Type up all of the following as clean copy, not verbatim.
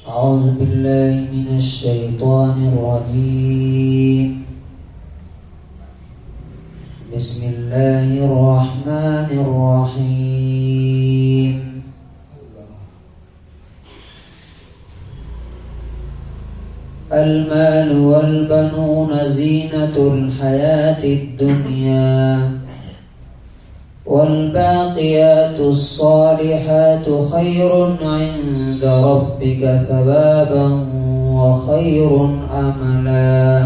أعوذ بالله من الشيطان الرجيم. بسم الله الرحمن الرحيم. المال والبنون زينة الحياة الدنيا والباقيات الصالحات خير عند ربك ثوابا وخير املا.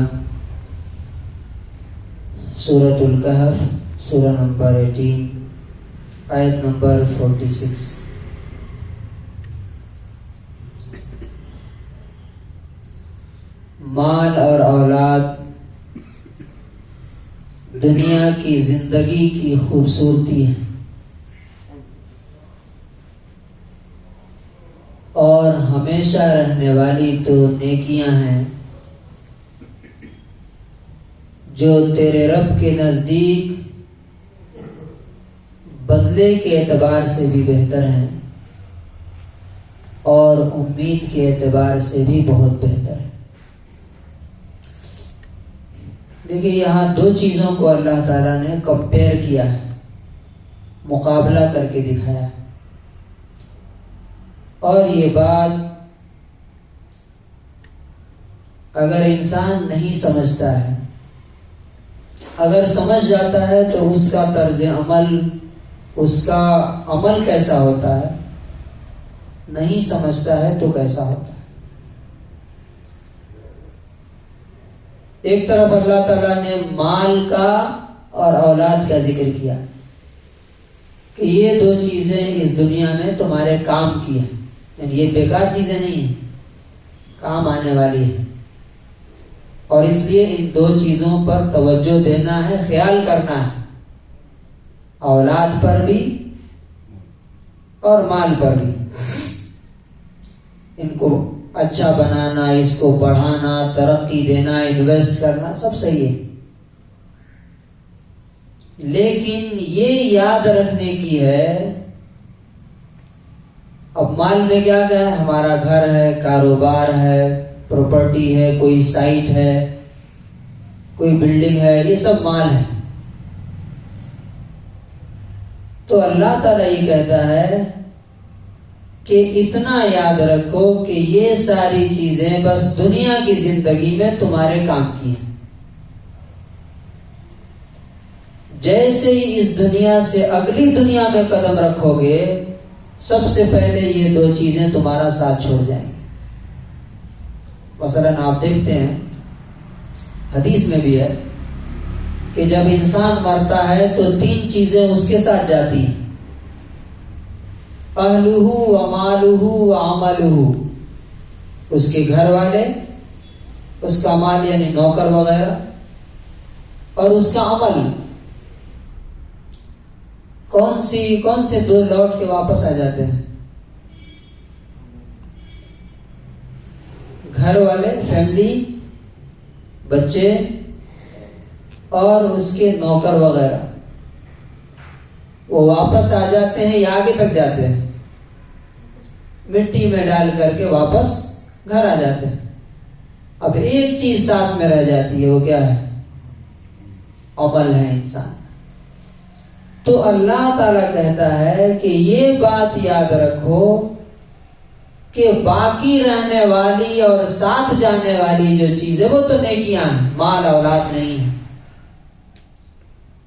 سورة الکہف، سورہ نمبر 18، آیت نمبر 46۔ مال اور اولاد دنیا کی زندگی کی خوبصورتی ہے، اور ہمیشہ رہنے والی تو نیکیاں ہیں جو تیرے رب کے نزدیک بدلے کے اعتبار سے بھی بہتر ہیں اور امید کے اعتبار سے بھی بہت بہتر ہے۔ دیکھیے، یہاں دو چیزوں کو اللہ تعالیٰ نے کمپیئر کیا ہے، مقابلہ کر کے دکھایا، اور یہ بات اگر انسان نہیں سمجھتا ہے، اگر سمجھ جاتا ہے تو اس کا طرز عمل، اس کا عمل کیسا ہوتا ہے، نہیں سمجھتا ہے تو کیسا ہوتا ہے۔ ایک طرف اللہ تعالیٰ نے مال کا اور اولاد کا ذکر کیا کہ یہ دو چیزیں اس دنیا میں تمہارے کام کی ہیں، یعنی یہ بیکار چیزیں نہیں ہیں، کام آنے والی ہیں، اور اس لیے ان دو چیزوں پر توجہ دینا ہے، خیال کرنا ہے، اولاد پر بھی اور مال پر بھی۔ ان کو اچھا بنانا، اس کو بڑھانا، ترقی دینا، انویسٹ کرنا، سب صحیح ہے، لیکن یہ یاد رکھنے کی ہے، اب مال میں کیا ہے، ہمارا گھر ہے، کاروبار ہے، پراپرٹی ہے، کوئی سائٹ ہے، کوئی بلڈنگ ہے، یہ سب مال ہے۔ تو اللہ تعالیٰ یہ کہتا ہے کہ اتنا یاد رکھو کہ یہ ساری چیزیں بس دنیا کی زندگی میں تمہارے کام کی ہیں۔ جیسے ہی اس دنیا سے اگلی دنیا میں قدم رکھو گے، سب سے پہلے یہ دو چیزیں تمہارا ساتھ چھوڑ جائیں گی۔ مثلاً آپ دیکھتے ہیں، حدیث میں بھی ہے کہ جب انسان مرتا ہے تو تین چیزیں اس کے ساتھ جاتی ہیں: اہلہ ومالہ وعملہ، اس کے گھر والے، اس کا مال یعنی نوکر وغیرہ، اور اس کا عمل۔ کون سے دو لوٹ کے واپس آ جاتے ہیں؟ گھر والے، فیملی، بچے اور اس کے نوکر وغیرہ، وہ واپس آ جاتے ہیں یا آگے تک جاتے ہیں؟ مٹی میں ڈال کر کے واپس گھر آ جاتے ہیں۔ اب ایک چیز ساتھ میں رہ جاتی ہے، وہ کیا ہے؟ عمل ہے انسان۔ تو اللہ تعالیٰ کہتا ہے کہ یہ بات یاد رکھو کہ باقی رہنے والی اور ساتھ جانے والی جو چیز ہے وہ تو نیکیاں ہیں، مال اولاد نہیں ہے۔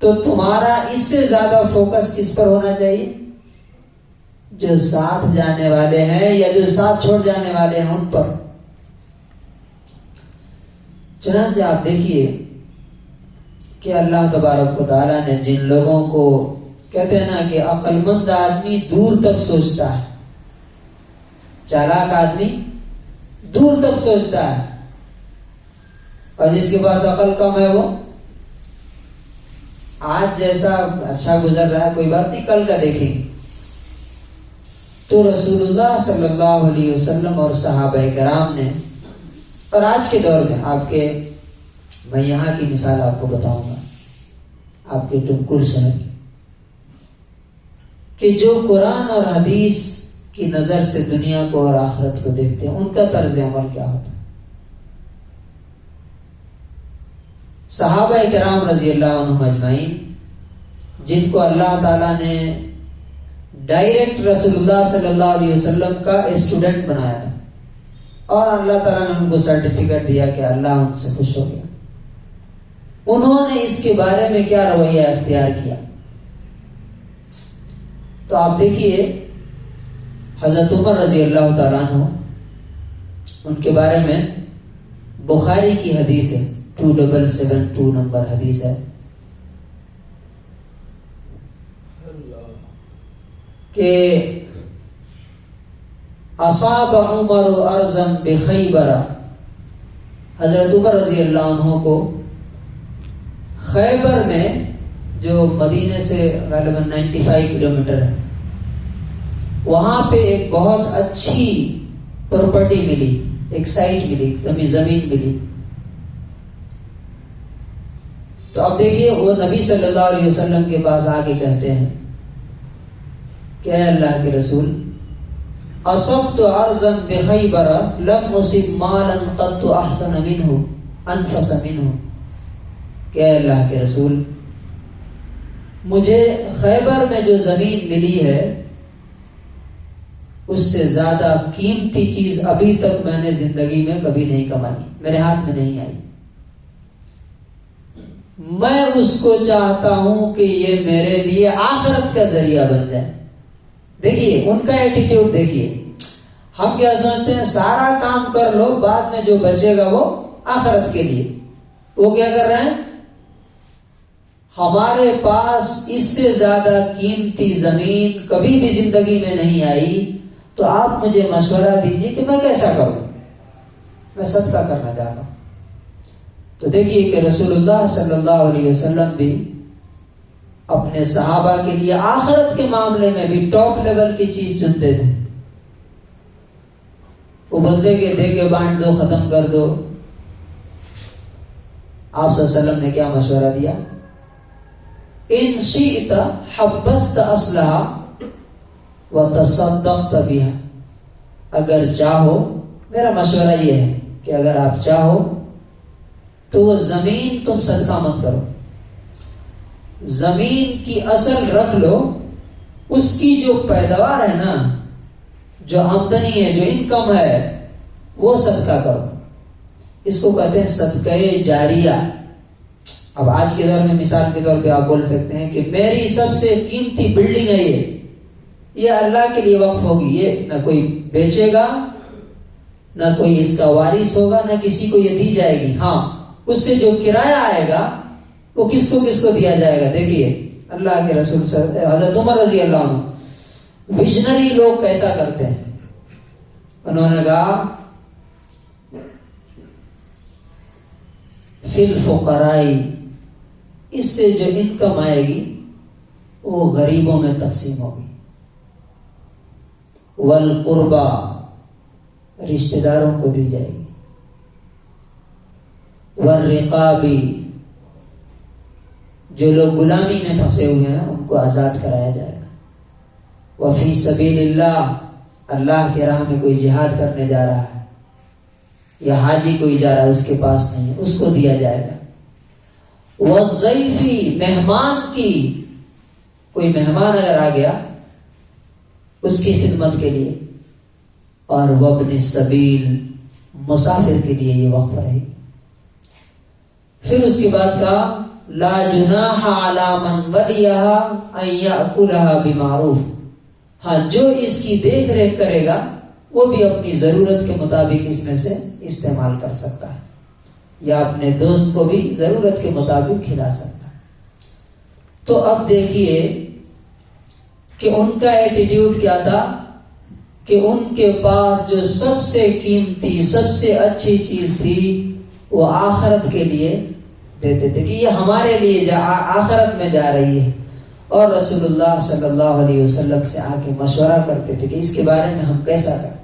تو تمہارا اس سے زیادہ فوکس کس پر ہونا چاہیے؟ جو ساتھ جانے والے ہیں یا جو ساتھ چھوڑ جانے والے ہیں ان پر۔ چنانچہ آپ دیکھیے کہ اللہ تبارک و تعالیٰ نے جن لوگوں کو، کہتے ہیں نا کہ عقل مند آدمی دور تک سوچتا ہے، چالاک آدمی دور تک سوچتا ہے، اور جس کے پاس عقل کم ہے وہ آج جیسا اچھا گزر رہا ہے کوئی بات نہیں، کل کا دیکھیں گے۔ تو رسول اللہ صلی اللہ علیہ وسلم اور صحابہ کرام نے، اور آج کے دور میں میں یہاں کی مثال آپ کو بتاؤں گا، آپ کے ٹمکر شہر، کہ جو قرآن اور حدیث کی نظر سے دنیا کو اور آخرت کو دیکھتے ہیں، ان کا طرز عمل کیا ہوتا ہے۔ صحابہ کرام رضی اللہ عنہم اجمعین، جن کو اللہ تعالیٰ نے ڈائریکٹ رسول اللہ صلی اللہ علیہ وسلم کا اسٹوڈنٹ بنایا تھا، اور اللہ تعالیٰ نے ان کو سرٹیفکیٹ دیا کہ اللہ ان سے خوش ہو گیا، انہوں نے اس کے بارے میں کیا رویہ اختیار کیا؟ تو آپ دیکھیے حضرت عمر رضی اللہ تعالیٰ عنہ، ان کے بارے میں بخاری کی حدیث ہے، 2772 نمبر حدیث ہے کہ اصاب عمر ارضا بخیبر، حضرت عمر رضی اللہ عنہ کو خیبر میں، جو مدینے سے غالباً 95 کلومیٹر ہے، وہاں پہ ایک بہت اچھی پراپرٹی ملی، ایک سائٹ ملی، زمین ملی۔ تو اب دیکھیے وہ نبی صلی اللہ علیہ وسلم کے پاس آ کے کہتے ہیں کہ اے اللہ کے رسول، اصبت ارضا بخیبر لم اصب مالا قط احسن منه انفس منه، کہ اے اللہ کے رسول، مجھے خیبر میں جو زمین ملی ہے اس سے زیادہ قیمتی چیز ابھی تک میں نے زندگی میں کبھی نہیں کمائی، میرے ہاتھ میں نہیں آئی، میں اس کو چاہتا ہوں کہ یہ میرے لیے آخرت کا ذریعہ بن جائے۔ دیکھیے ان کا ایٹیٹیوڈ دیکھیے، ہم کیا سوچتے ہیں سارا کام کر لو، بعد میں جو بچے گا وہ آخرت کے لیے۔ وہ کیا کر رہے ہیں؟ ہمارے پاس اس سے زیادہ قیمتی زمین کبھی بھی زندگی میں نہیں آئی، تو آپ مجھے مشورہ دیجیے کہ میں کیسا کروں، میں صدقہ کرنا چاہتا ہوں۔ تو دیکھیے کہ رسول اللہ صلی اللہ علیہ وسلم بھی اپنے صحابہ کے لیے آخرت کے معاملے میں بھی ٹاپ لیول کی چیز چنتے تھے۔ وہ بولتے کہ دے کے بانٹ دو، ختم کر دو۔ آپ صلی اللہ علیہ وسلم نے کیا مشورہ دیا؟ ان شئت حبست اصلها وتصدقت بها، اگر چاہو، میرا مشورہ یہ ہے کہ اگر آپ چاہو تو وہ زمین تم صدقہ مت کرو، زمین کی اصل رکھ لو، اس کی جو پیداوار ہے نا، جو آمدنی ہے، جو انکم ہے، وہ صدقہ کرو۔ اس کو کہتے ہیں صدقہ جاریہ۔ اب آج کے دور میں مثال کے طور پہ آپ بول سکتے ہیں کہ میری سب سے قیمتی بلڈنگ ہے، یہ اللہ کے لیے وقف ہوگی، یہ نہ کوئی بیچے گا، نہ کوئی اس کا وارث ہوگا، نہ کسی کو یہ دی جائے گی۔ ہاں، اس سے جو کرایہ آئے گا وہ کس کو دیا جائے گا؟ دیکھیے اللہ کے رسول حضرت عمر رضی اللہ عنہ، ویژنری لوگ کیسا کرتے ہیں، انہوں نے کہا فی الفقراء، اس سے جو انکم آئے گی وہ غریبوں میں تقسیم ہوگی، والقربا، رشتہ داروں کو دی جائے گی، والرقابی، جو لوگ غلامی میں پھنسے ہوئے ہیں ان کو آزاد کرایا جائے گا، وفی سبیل اللہ، اللہ کے راہ میں کوئی جہاد کرنے جا رہا ہے یا حاجی کوئی جا رہا ہے، اس کے پاس نہیں ہے، اس کو دیا جائے گا، والضیفی، مہمان کی، کوئی مہمان اگر آ گیا اس کی خدمت کے لیے، اور وابن السبیل، مسافر کے لیے یہ وقف رہے گی۔ پھر اس کے بعد کہا لا جناح علی من ولیها ان یأکلها بمعروف، ہاں جو اس کی دیکھ ریکھ کرے گا وہ بھی اپنی ضرورت کے مطابق اس میں سے استعمال کر سکتا ہے، یا اپنے دوست کو بھی ضرورت کے مطابق کھلا سکتا ہے۔ تو اب دیکھیے کہ ان کا ایٹیٹیوڈ کیا تھا کہ ان کے پاس جو سب سے قیمتی، سب سے اچھی چیز تھی وہ آخرت کے لیے دیتے تھے کہ یہ ہمارے لیے آخرت میں جا رہی ہے، اور رسول اللہ صلی اللہ علیہ وسلم سے آ کے مشورہ کرتے تھے کہ اس کے بارے میں ہم کیسا کریں۔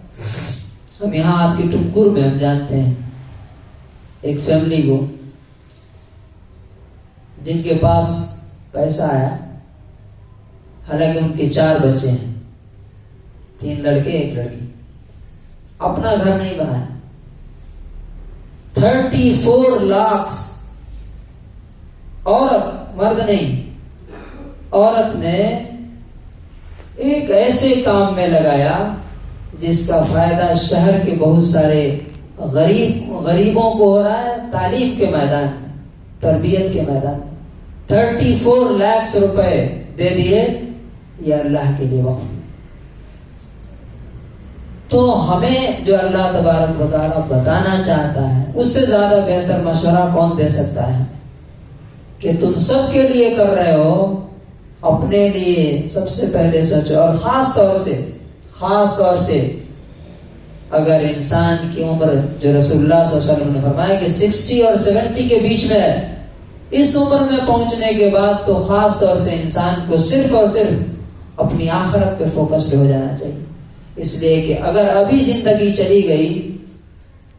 ہم یہاں آپ کے ٹمکور میں ہم جانتے ہیں ایک فیملی کو جن کے پاس پیسہ آیا، حالانکہ ان کے 4 بچے ہیں، 3 لڑکے 1 لڑکی، اپنا گھر نہیں بنایا. 34 لاکھ عورت، مرد نہیں، عورت نے ایک ایسے کام میں لگایا جس کا فائدہ شہر کے بہت سارے غریبوں کو ہو رہا ہے، تعلیم کے میدان میں، تربیت کے میدان میں. 34 لاکھ روپے دے دیے یہ اللہ کے لیے وقف. تو ہمیں جو اللہ تبارک و تعالیٰ بتانا چاہتا ہے اس سے زیادہ بہتر مشورہ کون دے سکتا ہے کہ تم سب کے لیے کر رہے ہو، اپنے لیے سب سے پہلے سوچو. اور خاص طور سے اگر انسان کی عمر جو رسول اللہ صلی اللہ علیہ وسلم نے فرمایا کہ 60 اور 70 کے بیچ میں ہے، اس عمر میں پہنچنے کے بعد تو خاص طور سے انسان کو صرف اور صرف اپنی آخرت پہ فوکس ہو جانا چاہیے. اس لیے کہ اگر ابھی زندگی چلی گئی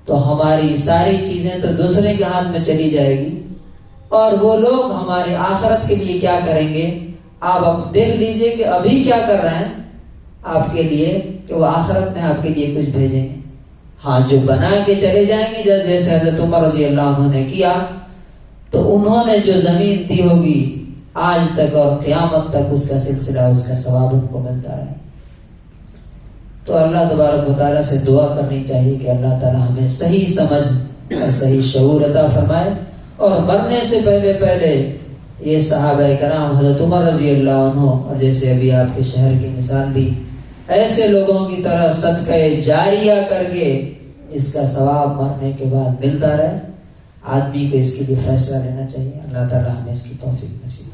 تو ہماری ساری چیزیں تو دوسرے کے ہاتھ میں چلی جائے گی، اور وہ لوگ ہماری آخرت کے لیے کیا کریں گے. آپ اب دیکھ لیجئے کہ ابھی کیا کر رہے ہیں آپ کے لیے کہ وہ آخرت میں آپ کے لیے کچھ بھیجیں گے. ہاں جو بنا کے چلے جائیں گے، جیسے حضرت عمر رضی اللہ عنہ نے کیا، تو انہوں نے جو زمین دی ہوگی آج تک اور قیامت تک اس کا سلسلہ، اس کا ثواب ان کو ملتا رہے. تو اللہ تبارک و تعالیٰ سے دعا کرنی چاہیے کہ اللہ تعالیٰ ہمیں صحیح سمجھ اور صحیح شعور عطا فرمائے. اور مرنے سے پہلے یہ صحابہ کرام، حضرت عمر رضی اللہ عنہ، اور جیسے ابھی آپ کے شہر کی مثال دی، ایسے لوگوں کی طرح صدقہ جاریہ کر کے اس کا ثواب مرنے کے بعد ملتا رہے. آدمی کو اس کے لیے فیصلہ لینا چاہیے. اللہ تعالیٰ ہمیں اس کی توفیق نصیب